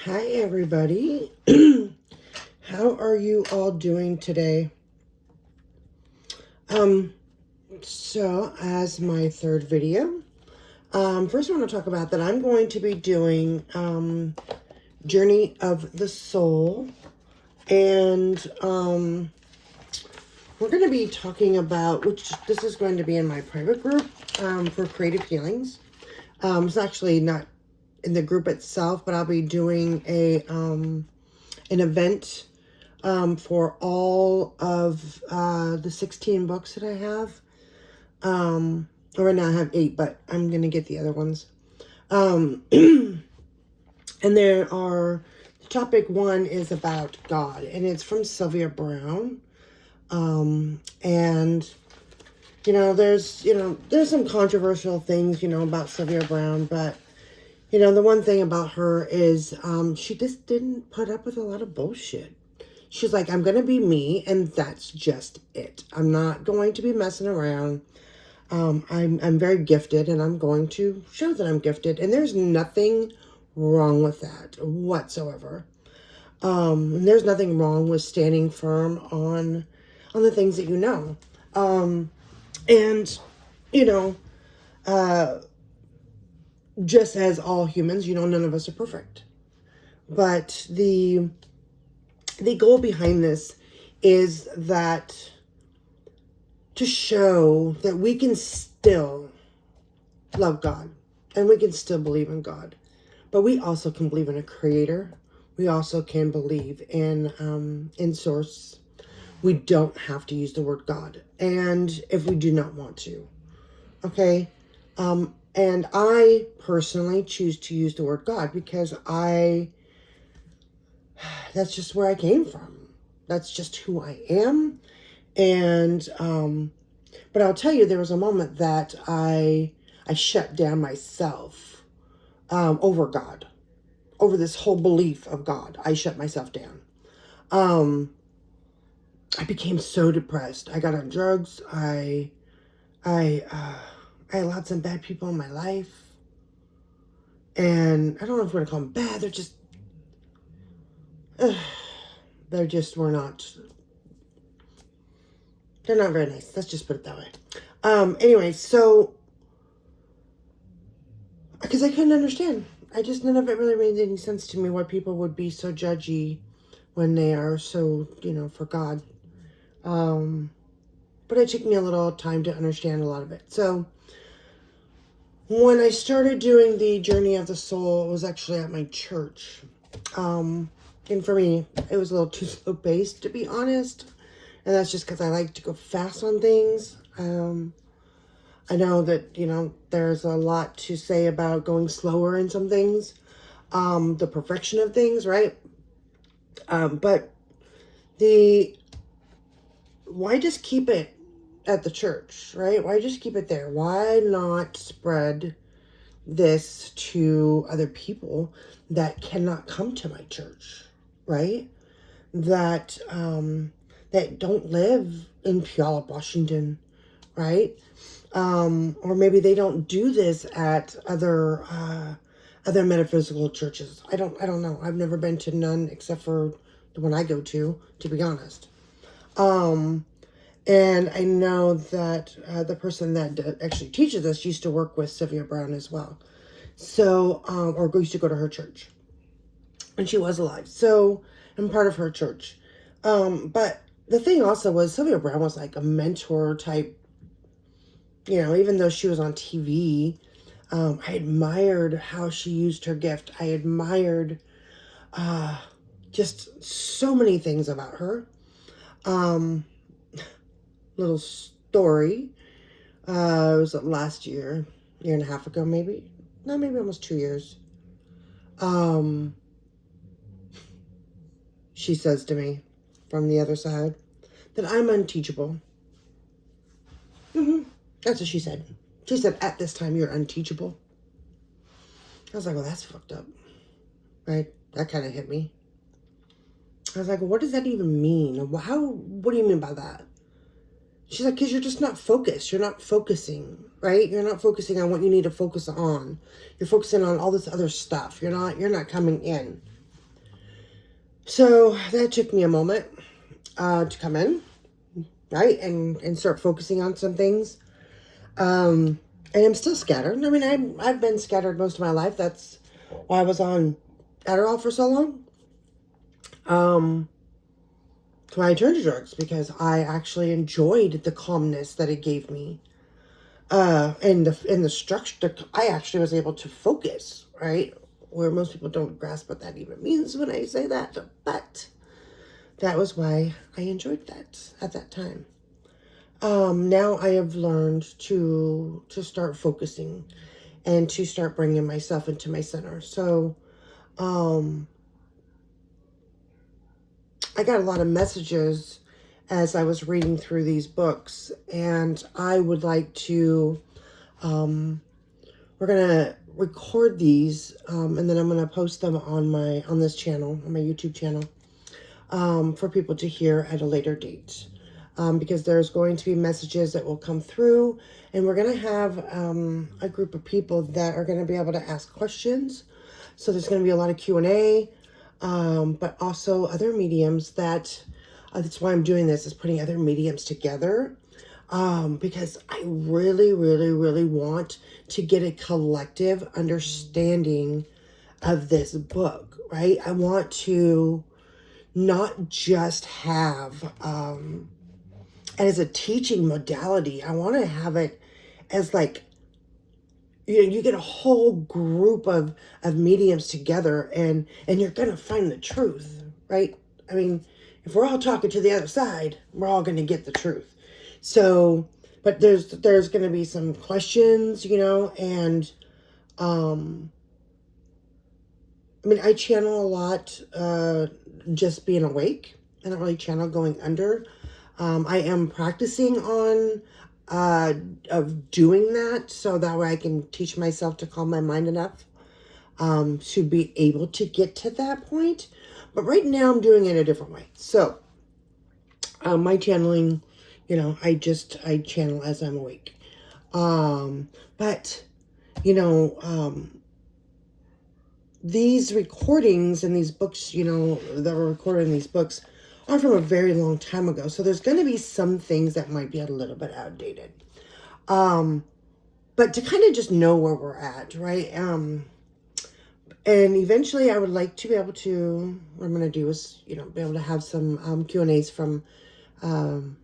Hi, everybody. How are you all doing today? So as my third video, first I want to talk about that I'm going to be doing Journey of the Soul, and we're going to be talking about, which this is going to be in my private group for creative healings. It's actually not in the group itself, but I'll be doing an event for all of the 16 books that I have. Right now I have 8, but I'm going to get the other ones. And there are, topic 1 is about God, and it's from Sylvia Browne. And, there's some controversial things, about Sylvia Browne, but, the one thing about her is she just didn't put up with a lot of bullshit. She's like, I'm going to be me, and that's just it. I'm not going to be messing around. I'm very gifted, and I'm going to show that I'm gifted, and there's nothing wrong with that whatsoever. And there's nothing wrong with standing firm on the things that you know. And, just as all humans, none of us are perfect. But the goal behind this is that to show that we can still love God and we can still believe in God, but we also can believe in a creator. We also can believe in source. We don't have to use the word God, and if we do not want to, okay. And I personally choose to use the word God because that's just where I came from. That's just who I am. And, but I'll tell you, there was a moment that I shut down myself, over God, over this whole belief of God. I shut myself down. I became so depressed. I got on drugs. I allowed some bad people in my life. And I don't know if we're going to call them bad. They're not very nice. Let's just put it that way. Anyway, so, because I couldn't understand. None of it really made any sense to me why people would be so judgy when they are so, for God. But it took me a little time to understand a lot of it. So, when I started doing the Journey of the Soul, it was actually at my church. And for me, it was a little too slow paced, to be honest. And that's just because I like to go fast on things. I know that, there's a lot to say about going slower in some things. The perfection of things, right? But why just keep it at the church, right? Why just keep it there? Why not spread this to other people that cannot come to my church, right? That don't live in Puyallup, Washington, right? Or maybe they don't do this at other metaphysical churches. I don't know. I've never been to none except for the one I go to be honest. And I know that the person that actually teaches this used to work with Sylvia Browne as well. So, or used to go to her church. And she was alive. So, I'm part of her church. But the thing also was Sylvia Browne was like a mentor type, even though she was on TV. I admired how she used her gift. I admired just so many things about her. Little story. It was last year and a half ago, maybe. No, maybe almost 2 years. She says to me from the other side that I'm unteachable. That's what she said. She said, at this time, you're unteachable. I was like, well, that's fucked up. Right? That kind of hit me. I was like, well, what does that even mean? What do you mean by that? She's like, because you're just not focused. You're not focusing, right? You're not focusing on what you need to focus on. You're focusing on all this other stuff. You're not coming in. So that took me a moment to come in, right, and start focusing on some things. And I'm still scattered. I mean, I've been scattered most of my life. That's why I was on Adderall for so long. So I turned to drugs because I actually enjoyed the calmness that it gave me. And the structure, I actually was able to focus, right? Where most people don't grasp what that even means when I say that. But that was why I enjoyed that at that time. Now I have learned to start focusing and to start bringing myself into my center. So, I got a lot of messages as I was reading through these books, and I would like to, we're going to record these, and then I'm going to post them on this channel, on my YouTube channel, for people to hear at a later date. Because there's going to be messages that will come through, and we're going to have a group of people that are going to be able to ask questions. So there's going to be a lot of Q&A, but also other mediums that's why I'm doing this, is putting other mediums together, because I really, really, really want to get a collective understanding of this book, right? I want to not just have, as a teaching modality, I want to have it as like, you get a whole group of mediums together, and you're going to find the truth, right? I mean, if we're all talking to the other side, we're all going to get the truth. So, but there's going to be some questions, and, I mean, I channel a lot, just being awake. I don't really channel going under. I am practicing on, of doing that, so that way I can teach myself to calm my mind enough, to be able to get to that point. But right now I'm doing it a different way. So, my channeling, I channel as I'm awake. But, these recordings and these books, that were recorded in these books are from a very long time ago. So there's going to be some things that might be a little bit outdated. But to kind of just know where we're at, right? And eventually I would like to be able to, what I'm going to do is, be able to have some Q&As from my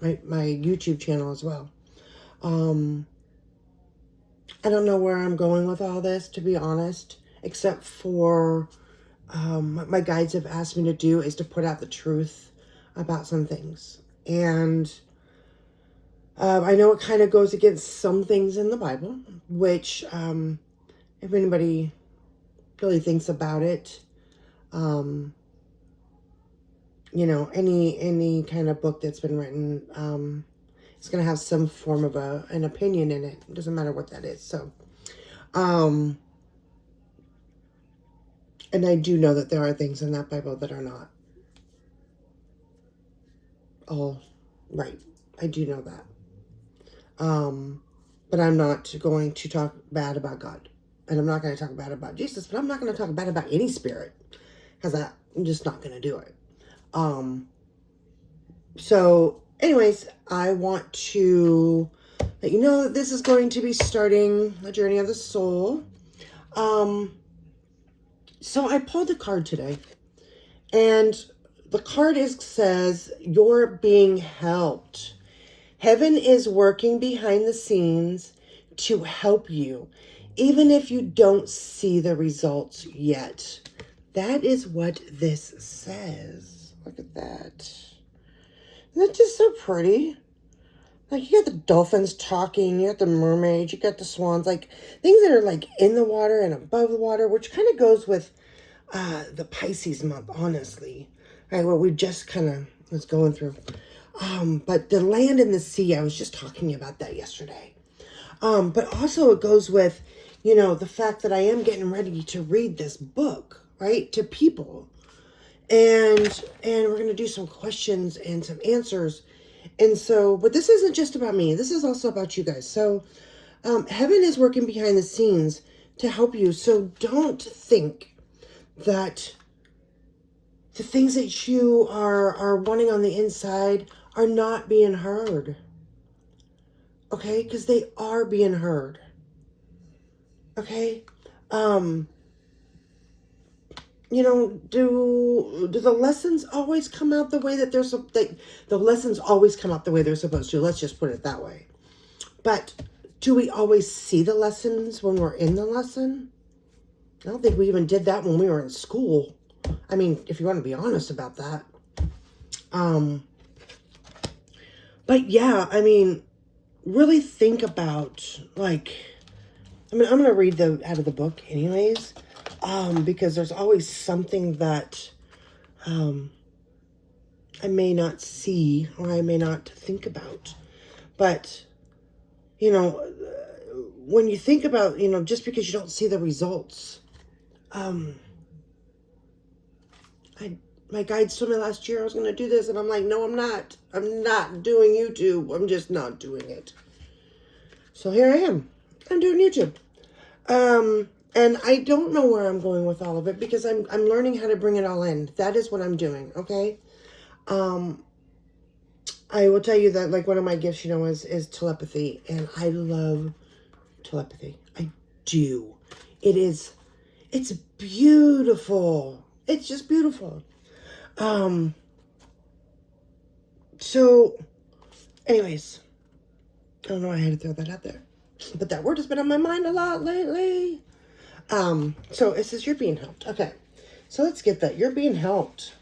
YouTube channel as well. I don't know where I'm going with all this, to be honest, except for what my guides have asked me to do is to put out the truth about some things. And I know it kind of goes against some things in the Bible, which, if anybody really thinks about it, any kind of book that's been written, it's going to have some form of an opinion in it. It doesn't matter what that is. So, and I do know that there are things in that Bible that are not all right. I do know that. But I'm not going to talk bad about God. And I'm not going to talk bad about Jesus, but I'm not going to talk bad about any spirit. Because I'm just not going to do it. So, anyways, I want to let you know that this is going to be starting the journey of the soul. So I pulled a card today, and the card says, you're being helped. Heaven is working behind the scenes to help you, even if you don't see the results yet. That is what this says. Look at that. Isn't that just so pretty? Like, you got the dolphins talking, you got the mermaids, you got the swans, like things that are like in the water and above the water, which kind of goes with the Pisces month, honestly. Right, what we just kind of was going through. But the land and the sea, I was just talking about that yesterday. But also it goes with, the fact that I am getting ready to read this book, right, to people. And we're going to do some questions and some answers. And so, but this isn't just about me. This is also about you guys. So, heaven is working behind the scenes to help you. So don't think that the things that you are wanting on the inside are not being heard. Okay? Because they are being heard. Okay? You know, do the lessons always come out the way that the lessons always come out the way they're supposed to? Let's just put it that way. But do we always see the lessons when we're in the lesson? I don't think we even did that when we were in school. I mean, if you want to be honest about that. But yeah, I mean, really think about, like, I mean, I'm going to read out of the book anyways. Because there's always something that I may not see or I may not think about. But, you know, when you think about, you know, just because you don't see the results, my guide told me last year I was going to do this, and I'm like, no, I'm not. I'm not doing YouTube. I'm just not doing it. So here I am. I'm doing YouTube. And I don't know where I'm going with all of it because I'm learning how to bring it all in. That is what I'm doing, okay? I will tell you that, like, one of my gifts, you know, is telepathy. And I love telepathy. I do. It's beautiful. It's just beautiful. So, anyways, I don't know why I had to throw that out there. But that word has been on my mind a lot lately. So it says you're being helped. Okay. So let's get that. You're being helped.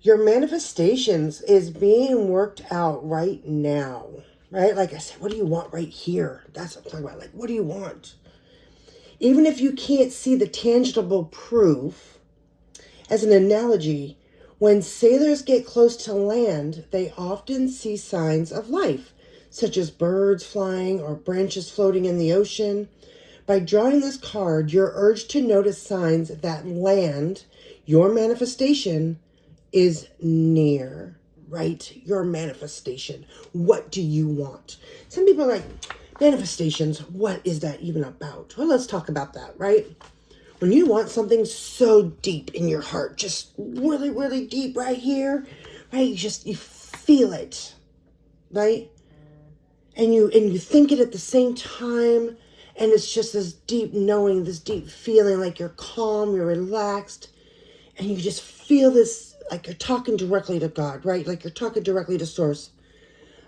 Your manifestations is being worked out right now. Right? Like I said, what do you want right here? That's what I'm talking about. Like, what do you want? Even if you can't see the tangible proof, as an analogy, when sailors get close to land, they often see signs of life, such as birds flying or branches floating in the ocean. By drawing this card, you're urged to notice signs that land, your manifestation, is near, right? Your manifestation. What do you want? Some people are like, manifestations, what is that even about? Well, let's talk about that, right? When you want something so deep in your heart, just really, really deep right here, right? You feel it, right? And you think it at the same time, and it's just this deep knowing, this deep feeling, like you're calm, you're relaxed, and you just feel this, like you're talking directly to God, right? Like you're talking directly to Source,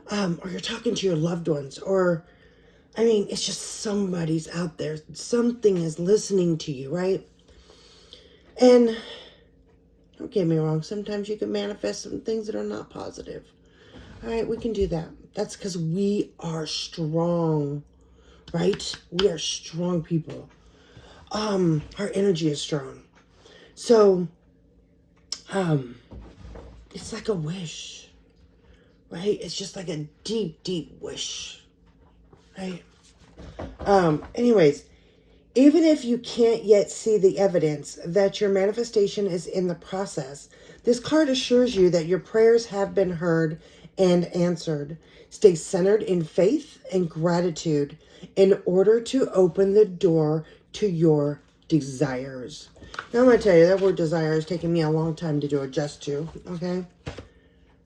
or you're talking to your loved ones, or, I mean, it's just somebody's out there. Something is listening to you, right? And don't get me wrong, sometimes you can manifest some things that are not positive. All right, we can do that. That's because we are strong, right? We are strong people. Our energy is strong. So, it's like a wish, right? It's just like a deep, deep wish, right? Anyways, even if you can't yet see the evidence that your manifestation is in the process, this card assures you that your prayers have been heard and answered. Stay centered in faith and gratitude in order to open the door to your desires. Now I'm going to tell you, that word desire is taking me a long time to adjust to, okay?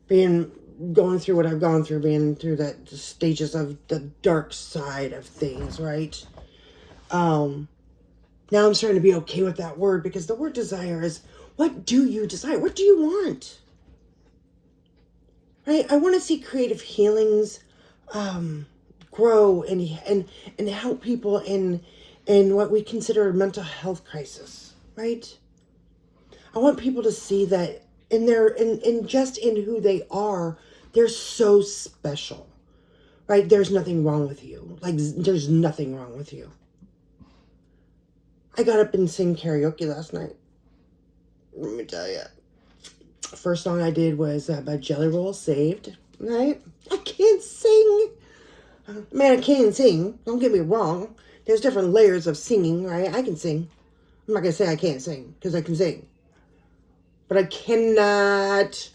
Going through what I've gone through, being through the stages of the dark side of things, right? Now I'm starting to be okay with that word, because the word desire is, what do you desire? What do you want? Right? I want to see creative healings grow and help people in what we consider a mental health crisis, right? I want people to see that just in who they are, they're so special, right? There's nothing wrong with you. Like, there's nothing wrong with you. I got up and sang karaoke last night. Let me tell you. First song I did was by Jelly Roll, Saved, right? I can't sing. Man, I can sing. Don't get me wrong. There's different layers of singing, right? I can sing. I'm not going to say I can't sing, because I can sing. But I cannot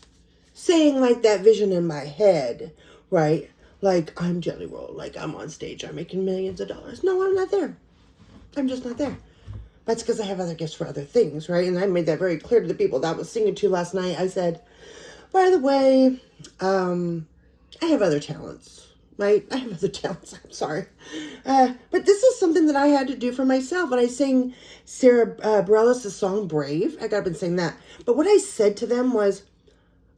sing like that vision in my head, right? Like, I'm Jelly Roll. Like, I'm on stage. I'm making millions of dollars. No, I'm not there. I'm just not there. That's because I have other gifts for other things, right? And I made that very clear to the people that I was singing to last night. I said, by the way, I have other talents, right? I have other talents. I'm sorry. But this is something that I had to do for myself. And I sang Sarah Bareilles' song Brave. I got up and sang that. But what I said to them was,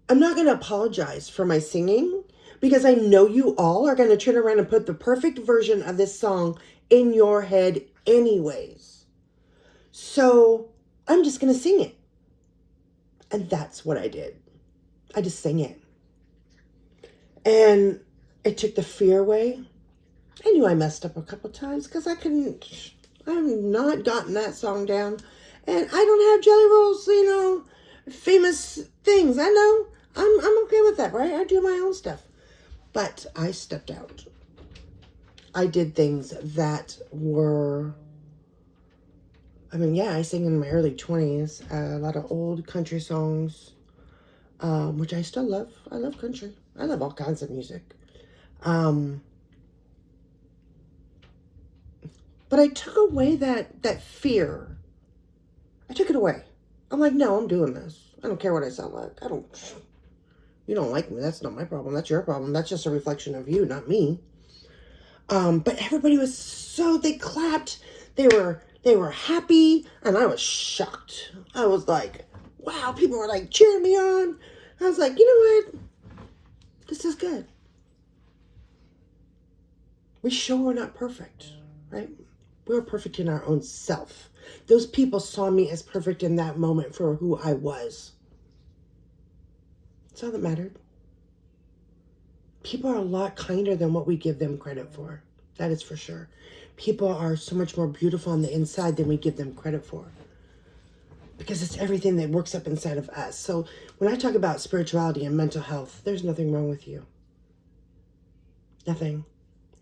I'm not going to apologize for my singing because I know you all are going to turn around and put the perfect version of this song in your head anyways. So I'm just going to sing it. And that's what I did. I just sang it. And it took the fear away. I knew I messed up a couple times because I've not gotten that song down. And I don't have Jelly Roll's, famous things. I know. I'm okay with that, right? I do my own stuff. But I stepped out. I did things that were, I sing in my early 20s. A lot of old country songs, which I still love. I love country. I love all kinds of music. But I took away that fear. I took it away. I'm like, no, I'm doing this. I don't care what I sound like. You don't like me. That's not my problem. That's your problem. That's just a reflection of you, not me. But everybody was they clapped. They were happy. And I was shocked. I was like, wow, people were like cheering me on. I was like, you know what? This is good. We sure we're not perfect, right? We're perfect in our own self. Those people saw me as perfect in that moment for who I was. That's all that mattered. People are a lot kinder than what we give them credit for. That is for sure. People are so much more beautiful on the inside than we give them credit for. Because it's everything that works up inside of us. So when I talk about spirituality and mental health, there's nothing wrong with you. Nothing.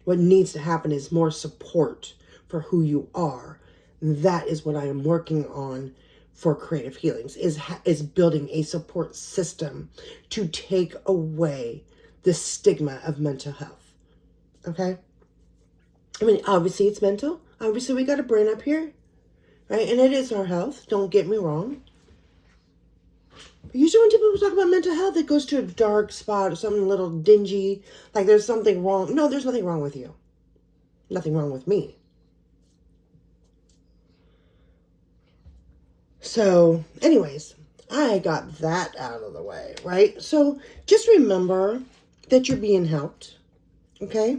What needs to happen is more support for who you are. That is what I am working on for Creative Healings, is building a support system to take away the stigma of mental health. Okay? Obviously it's mental. Obviously we got a brain up here, right? And it is our health. Don't get me wrong. But usually when people talk about mental health, it goes to a dark spot or something a little dingy, like there's something wrong. No, there's nothing wrong with you. Nothing wrong with me. So, anyways, I got that out of the way, right? So, just remember that you're being helped, okay?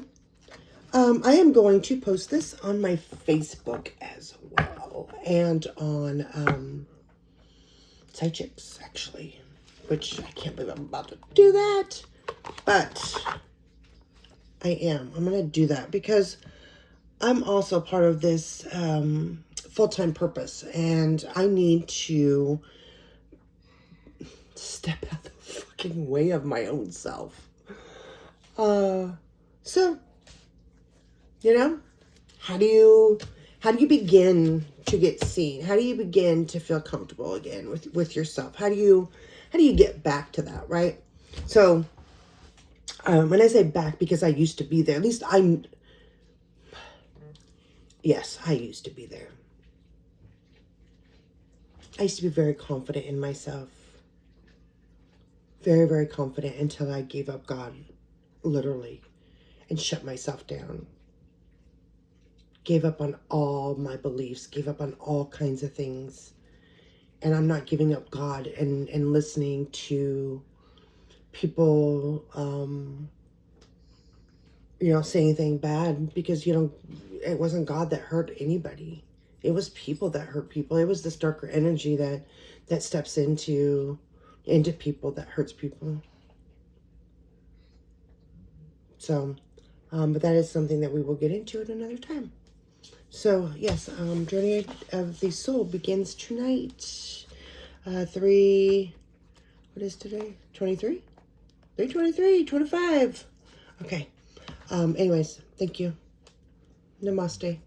I am going to post this on my Facebook as well, and on Side Chicks, actually, which I can't believe I'm about to do that, but I am. I'm going to do that because I'm also part of this full-time purpose, and I need to step out the fucking way of my own self. So, how do you begin to get seen? How do you begin to feel comfortable again with yourself? How do you get back to that, right? So, when I say back, because I used to be there, at least yes, I used to be there. I used to be very confident in myself. Very, very confident until I gave up God, literally, and shut myself down. Gave up on all my beliefs, gave up on all kinds of things. And I'm not giving up God and listening to people, say anything bad, because, it wasn't God that hurt anybody. It was people that hurt people. It was this darker energy that steps into people that hurts people. So, but that is something that we will get into at another time. So, yes, Journey of the Soul begins tonight. What is today? 23? 3/23, 25. Okay. Anyways, thank you. Namaste.